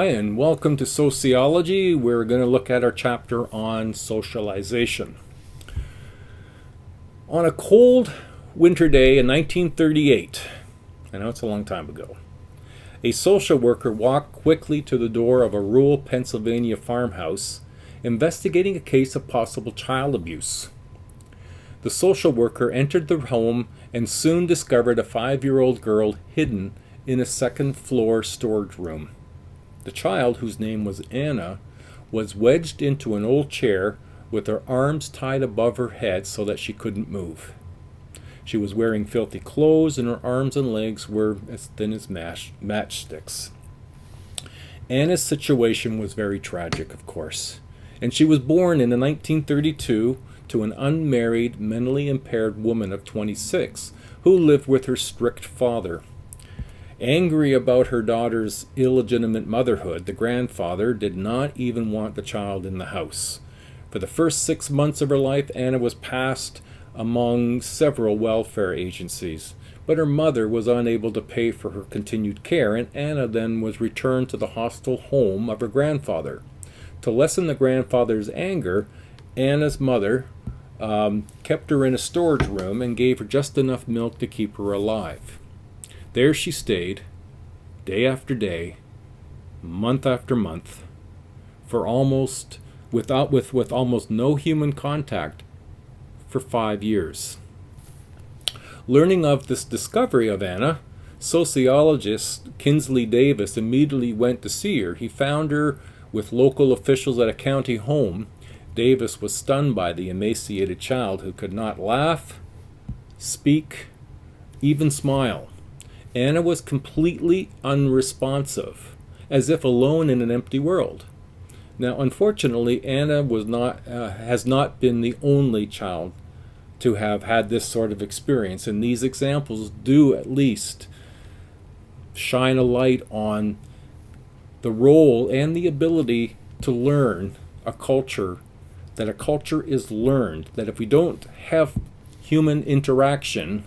Hi, and welcome to Sociology. We're going to look at our chapter on socialization. On a cold winter day in 1938, I know it's a long time ago, a social worker walked quickly to the door of a rural Pennsylvania farmhouse, investigating a case of possible child abuse. The social worker entered the home and soon discovered a 5-year-old girl hidden in a second-floor storage room. The child, whose name was Anna, was wedged into an old chair with her arms tied above her head so that she couldn't move. She was wearing filthy clothes, and her arms and legs were as thin as matchsticks. Anna's situation was very tragic, of course, and she was born in 1932 to an unmarried, mentally impaired woman of 26 who lived with her strict father. Angry about her daughter's illegitimate motherhood, the grandfather did not even want the child in the house. For the first 6 months of her life, Anna was passed among several welfare agencies, but her mother was unable to pay for her continued care, and Anna then was returned to the hostile home of her grandfather. To lessen the grandfather's anger, Anna's mother kept her in a storage room and gave her just enough milk to keep her alive. There she stayed, day after day, month after month, for with almost no human contact for 5 years. Learning of this discovery of Anna, sociologist Kinsley Davis immediately went to see her. He found her with local officials at a county home. Davis was stunned by the emaciated child who could not laugh, speak, even smile. Anna was completely unresponsive, as if alone in an empty world. Now, unfortunately, Anna has not been the only child to have had this sort of experience, and these examples do at least shine a light on the role and the ability to learn a culture, that a culture is learned, that if we don't have human interaction,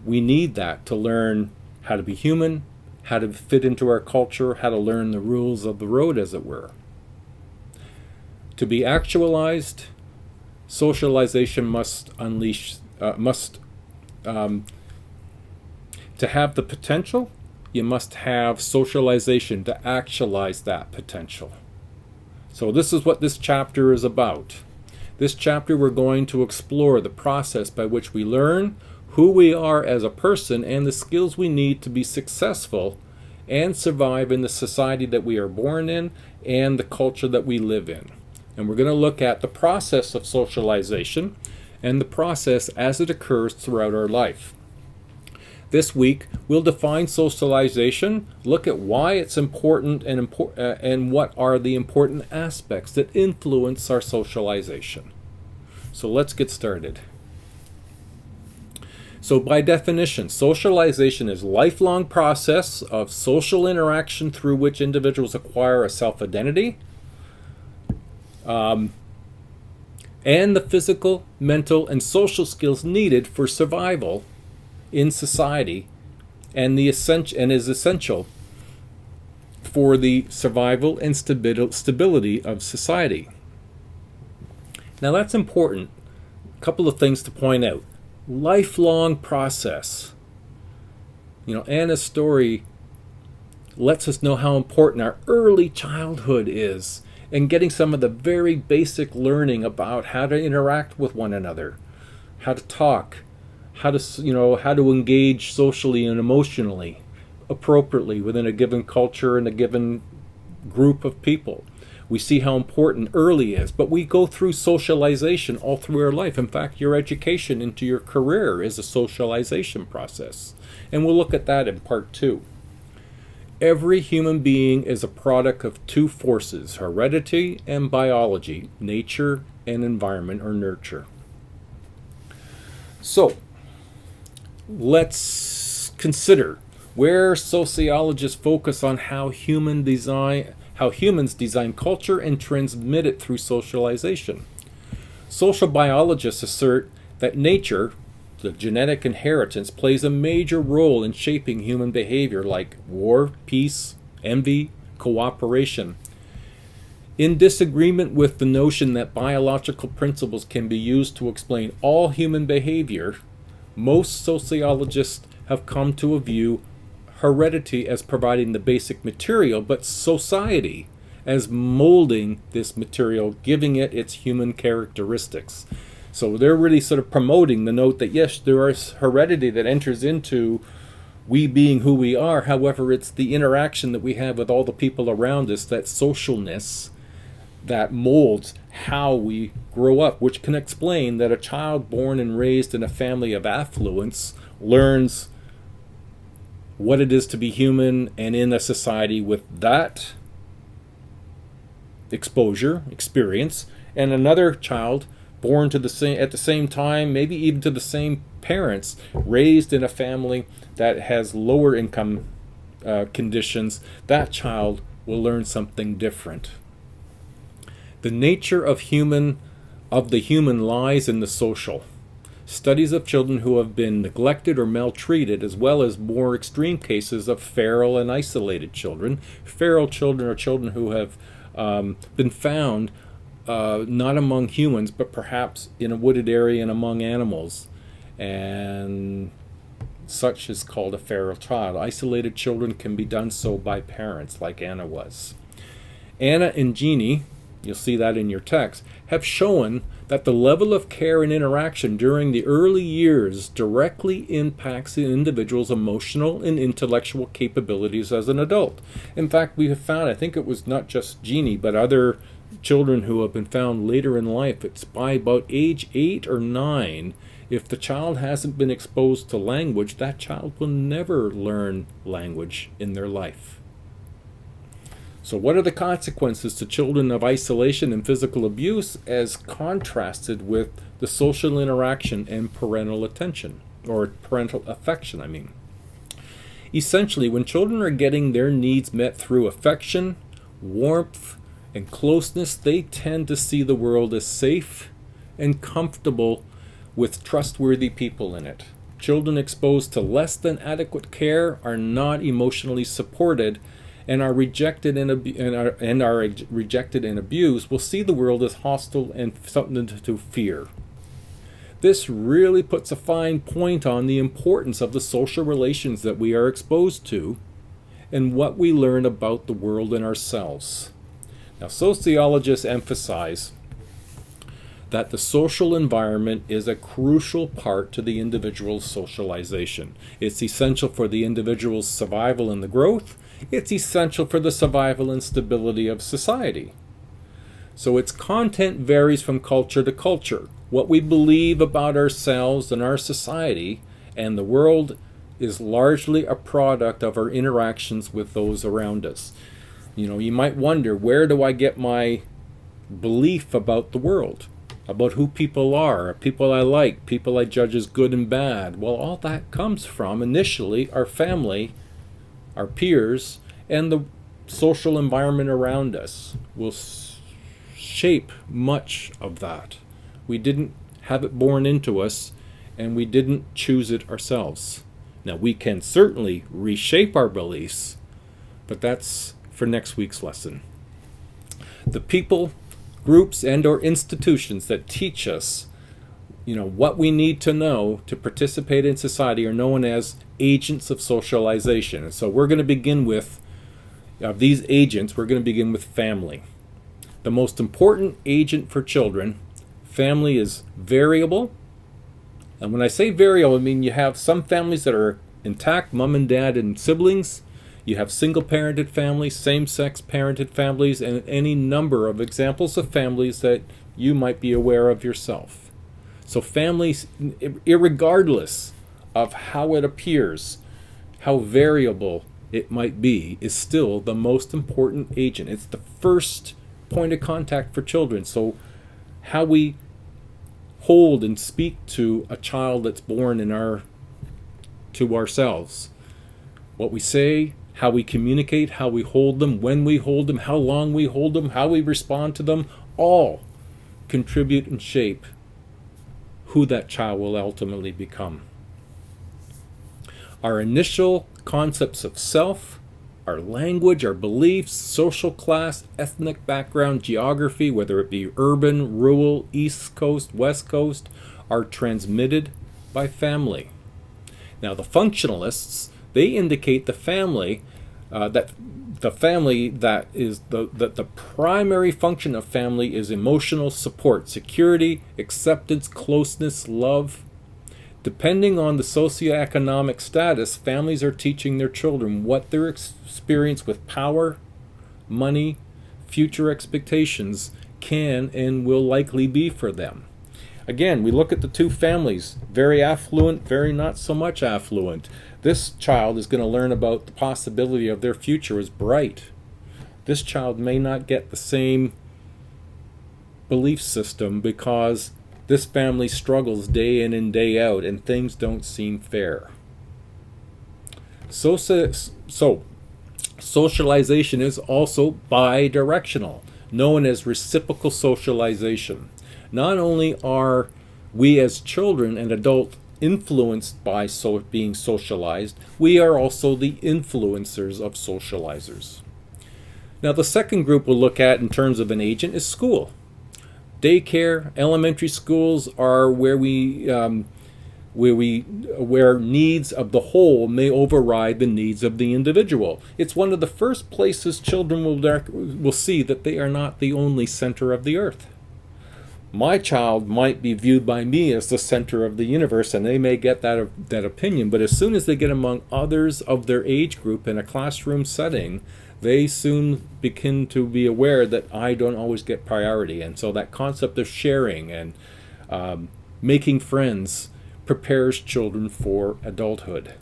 we need that to learn how to be human, how to fit into our culture, how to learn the rules of the road, as it were. To be actualized, socialization must to have the potential, you must have socialization to actualize that potential. So this is what this chapter is about. This chapter we're going to explore the process by which we learn who we are as a person and the skills we need to be successful and survive in the society that we are born in and the culture that we live in. And we're going to look at the process of socialization and the process as it occurs throughout our life. This week, we'll define socialization, look at why it's important and what are the important aspects that influence our socialization. So let's get started. So by definition, socialization is a lifelong process of social interaction through which individuals acquire a self-identity and the physical, mental, and social skills needed for survival in society and is essential for the survival and stability of society. Now that's important. A couple of things to point out. Lifelong process. Anna's story lets us know how important our early childhood is and getting some of the very basic learning about how to interact with one another, how to talk, how to engage socially and emotionally appropriately within a given culture and a given group of people. We see how important early is, but we go through socialization all through our life. In fact, your education into your career is a socialization process. And we'll look at that in part 2. Every human being is a product of two forces, heredity and biology, nature and environment or nurture. So, let's consider where sociologists focus on how humans design culture and transmit it through socialization. Social biologists assert that nature, the genetic inheritance, plays a major role in shaping human behavior like war, peace, envy, cooperation. In disagreement with the notion that biological principles can be used to explain all human behavior, most sociologists have come to view heredity as providing the basic material, but society as molding this material, giving it its human characteristics. So they're really sort of promoting the note that yes, there is heredity that enters into we being who we are. However, it's the interaction that we have with all the people around us, that socialness, that molds how we grow up, which can explain that a child born and raised in a family of affluence learns what it is to be human and in a society with that experience, and another child born to the same at the same time, maybe even to the same parents, raised in a family that has lower income conditions, that child will learn something different. The nature of the human lies in the social. Studies of children who have been neglected or maltreated, as well as more extreme cases of feral and isolated children. Feral children are children who have been found not among humans, but perhaps in a wooded area and among animals. And such is called a feral child. Isolated children can be done so by parents, like Anna was. Anna and Jeannie, you'll see that in your text, have shown that the level of care and interaction during the early years directly impacts the individual's emotional and intellectual capabilities as an adult. In fact, we have found, I think it was not just Jeannie, but other children who have been found later in life, it's by about age 8 or 9, if the child hasn't been exposed to language, that child will never learn language in their life. So what are the consequences to children of isolation and physical abuse as contrasted with the social interaction and parental attention, or parental affection, I mean? Essentially, when children are getting their needs met through affection, warmth, and closeness, they tend to see the world as safe and comfortable with trustworthy people in it. Children exposed to less than adequate care are not emotionally supported and are rejected and abused, will see the world as hostile and something to fear. This really puts a fine point on the importance of the social relations that we are exposed to and what we learn about the world and ourselves. Now, sociologists emphasize that the social environment is a crucial part to the individual's socialization. It's essential for the individual's survival and the growth. It's essential for the survival and stability of society. So its content varies from culture to culture. What we believe about ourselves and our society and the world is largely a product of our interactions with those around us. You know, you might wonder, where do I get my belief about the world? About who people are, people I like, people I judge as good and bad? Well, all that comes from, initially, our family, our peers, and the social environment around us will shape much of that. We didn't have it born into us, and we didn't choose it ourselves. Now, we can certainly reshape our beliefs, but that's for next week's lesson. The people, groups, and or institutions that teach us what we need to know to participate in society are known as agents of socialization. And so we're going to begin with, of these agents, we're going to begin with family. The most important agent for children, family, is variable. And when I say variable, I mean you have some families that are intact, mom and dad and siblings. You have single-parented families, same-sex parented families, and any number of examples of families that you might be aware of yourself. So families, irregardless of how it appears, how variable it might be, is still the most important agent. It's the first point of contact for children. So how we hold and speak to a child that's born to ourselves, what we say, how we communicate, how we hold them, when we hold them, how long we hold them, how we respond to them, all contribute and shape who that child will ultimately become. Our initial concepts of self, our language, our beliefs, social class, ethnic background, geography, whether it be urban, rural, East Coast, West Coast, are transmitted by family. Now, the functionalists, they indicate the family that the primary function of family is emotional support, security, acceptance, closeness, love. Depending on the socioeconomic status, families are teaching their children what their experience with power, money, future expectations can and will likely be for them. Again, we look at the two families, very affluent, very not so much affluent. This child is going to learn about the possibility of their future as bright. This child may not get the same belief system because this family struggles day in and day out and things don't seem fair. So socialization is also bi-directional, known as reciprocal socialization. Not only are we as children and adults influenced by being socialized, we are also the influencers of socializers. Now, the second group we'll look at in terms of an agent is school. Daycare, elementary schools are where needs of the whole may override the needs of the individual. It's one of the first places children will see that they are not the only center of the earth. My child might be viewed by me as the center of the universe, and they may get that opinion, but as soon as they get among others of their age group in a classroom setting, they soon begin to be aware that I don't always get priority. And so that concept of sharing and making friends prepares children for adulthood.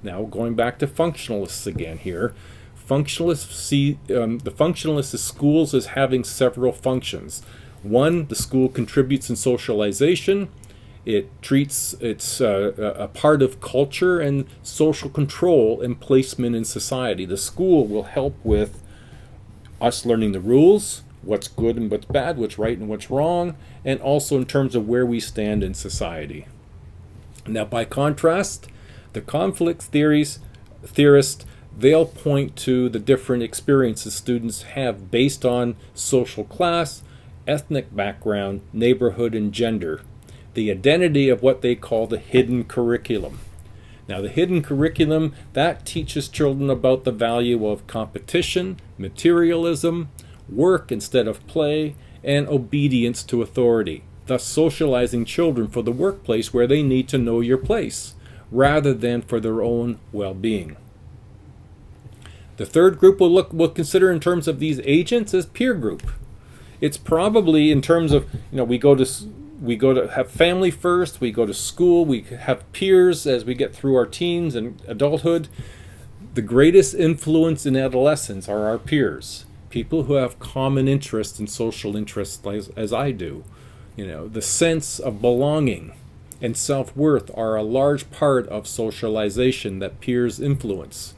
Now, going back to functionalists again here, functionalists see the functionalists as schools as having several functions. One, the school contributes in socialization. It's a part of culture and social control and placement in society. The school will help with us learning the rules, what's good and what's bad, what's right and what's wrong, and also in terms of where we stand in society. Now, by contrast, the conflict theorists, they'll point to the different experiences students have based on social class, ethnic background, neighborhood, and gender. The identity of what they call the hidden curriculum. Now, the hidden curriculum, that teaches children about the value of competition, materialism, work instead of play, and obedience to authority, thus socializing children for the workplace where they need to know your place, rather than for their own well-being. The third group we'll consider in terms of these agents is peer group. It's probably in terms of, we go to have family first, we go to school, we have peers as we get through our teens and adulthood. The greatest influence in adolescence are our peers, people who have common interests and social interests as I do. The sense of belonging and self-worth are a large part of socialization that peers influence.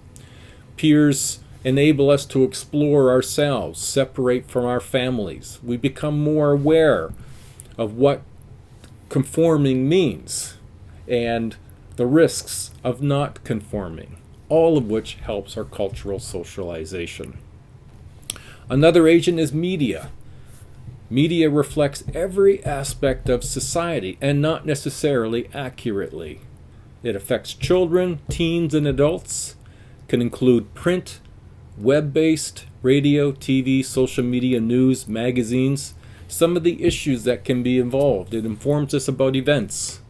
Peers enable us to explore ourselves, separate from our families. We become more aware of what conforming means and the risks of not conforming, all of which helps our cultural socialization. Another agent is media. Media reflects every aspect of society and not necessarily accurately. It affects children, teens, and adults, can include print, web-based, radio, TV, social media, news, magazines, some of the issues that can be involved. It informs us about events.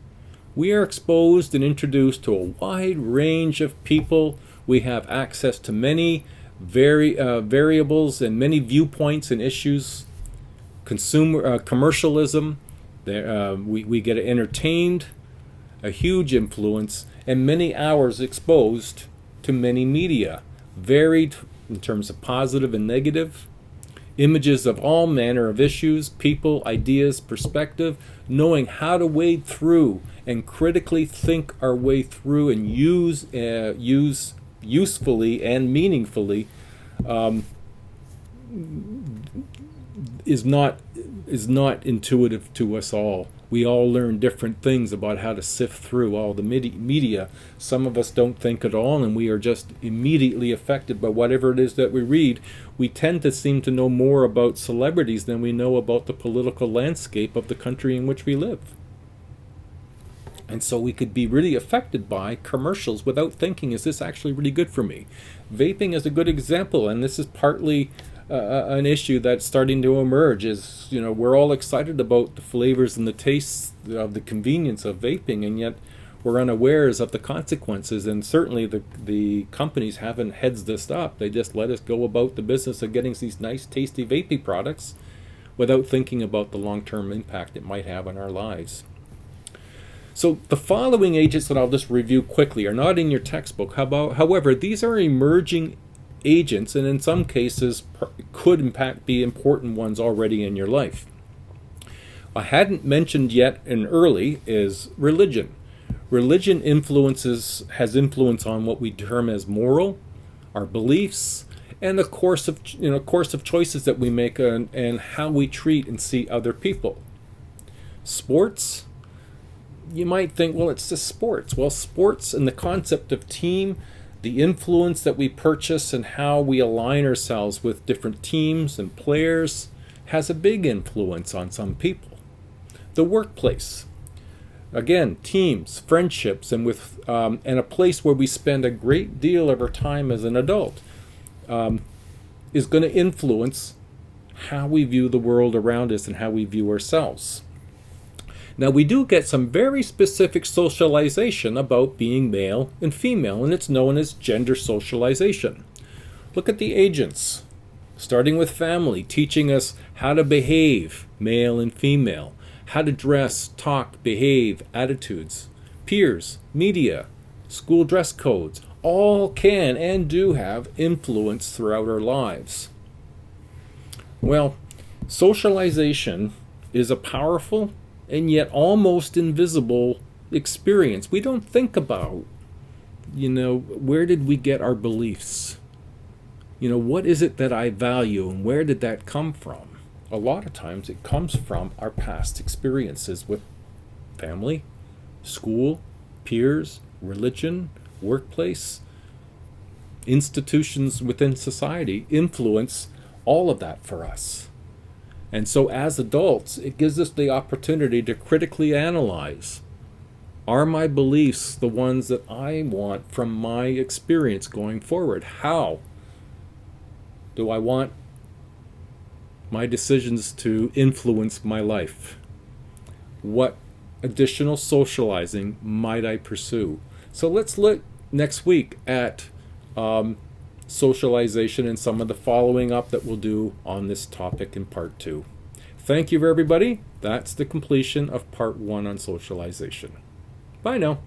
We are exposed and introduced to a wide range of people. We have access to many variables and many viewpoints and issues. Commercialism, we get entertained, a huge influence, and many hours exposed to many media, varied in terms of positive and negative, images of all manner of issues, people, ideas, perspective, knowing how to wade through and critically think our way through and use usefully and meaningfully is not intuitive to us all. We all learn different things about how to sift through all the media. Some of us don't think at all, and we are just immediately affected by whatever it is that we read. We tend to seem to know more about celebrities than we know about the political landscape of the country in which we live. And so we could be really affected by commercials without thinking, is this actually really good for me? Vaping is a good example, and this is partly an issue that's starting to emerge. Is, we're all excited about the flavors and the tastes of the convenience of vaping, and yet we're unawares of the consequences. And certainly the companies haven't heads this up. They just let us go about the business of getting these nice, tasty vaping products without thinking about the long-term impact it might have on our lives. So the following agents that I'll just review quickly are not in your textbook. However, these are emerging agents, and in some cases could be important ones already in your life. I hadn't mentioned yet and early is religion. Religion has influence on what we term as moral, our beliefs, and the course of choices that we make and how we treat and see other people. Sports. You might think, well, it's just sports. Well, sports and the concept of team, the influence that we purchase and how we align ourselves with different teams and players has a big influence on some people. The workplace. Again, teams, friendships, and a place where we spend a great deal of our time as an adult is going to influence how we view the world around us and how we view ourselves. Now, we do get some very specific socialization about being male and female, and it's known as gender socialization. Look at the agents, starting with family, teaching us how to behave, male and female, how to dress, talk, behave, attitudes. Peers, media, school dress codes, all can and do have influence throughout our lives. Well, socialization is a powerful and yet almost invisible experience. We don't think about, where did we get our beliefs? What is it that I value and where did that come from? A lot of times it comes from our past experiences with family, school, peers, religion, workplace, institutions within society influence all of that for us. And so as adults, it gives us the opportunity to critically analyze, are my beliefs the ones that I want from my experience going forward? How do I want my decisions to influence my life? What additional socializing might I pursue? So let's look next week at socialization and some of the following up that we'll do on this topic in part 2. Thank you, everybody. That's the completion of part 1 on socialization. Bye now.